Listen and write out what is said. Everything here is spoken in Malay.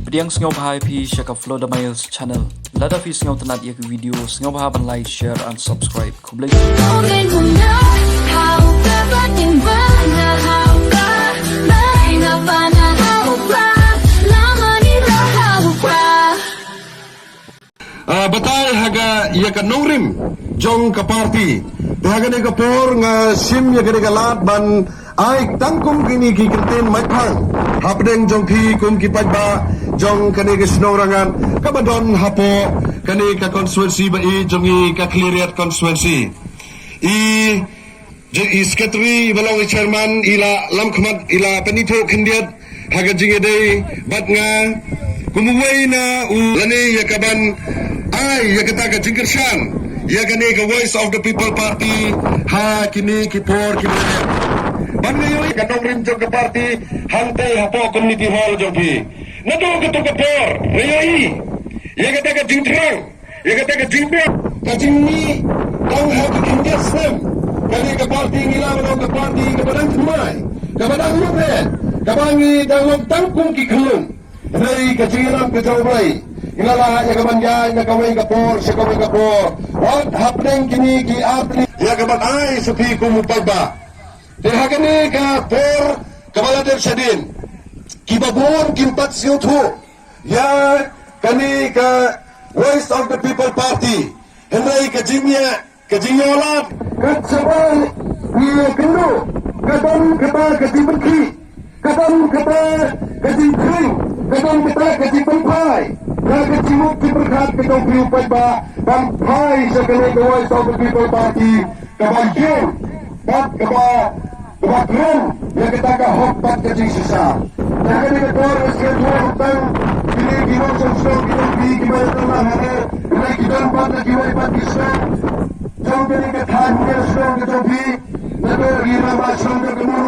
Pediang singaw bahay pi siya ka Flo Damayos channel. Lada fi singaw tanat iya video singaw bahay ban like, share, and subscribe. Kublay. Batay haga iya ka nongrim jong ka party haga ni ka por nga sim ya gani ka lat ban ay tangkum kini ki kintin mai phang hapdeng jong phi kum ki pajba jong kani ka snorangan kabadon hapo kani ka constituency ba i jong i ka cleariat constituency i secretary balong chairman ila lamkhmat ila penito khindiat haga jingedei bat nga kumuway na lani yakaban ay yakata ka jingkershan yakani ka voice of the people party ha kini kipor kini ban ngayon ka nongrim jong ka party hantay hapo community hall jong pi nato ka to ka por ngayon yakata ka jingtrang yakata ka jingbe ka jingni dang ha ka kindias sem kani ka party ngila mo ka party ka badang tumay ka badang lupe ka bangi dang tangkung ki khulung Rai kecilan kejaubai, ilalah ya kemanjai ya kawai kapor, sekawai kapor. What happening kini ki apni ya keman ai sepi kumupagba. Terhagani kapor kepala tersadin. Kibabun kimpat siutu. Ya kani ka Voice of the People Party. Henry kejinyolat. Kecebal dia kendu. Kadang kata kejibentri. Kadang kata kejibentri. Kadang kita kasi pampai, kasi mukti berkat kita piupat ba pampai sa kanay the Voice of the People Party kabagyong pat kabakron ya kita kahokpat kasi sisa. Kaya kanay Torres kaya hutang piniginaw sa usong kinagbi kimayat ng mahaner pinay kinampat na kiway pat isang jong kanay katahan niya usong kitong bi na doon ginama usong kagamo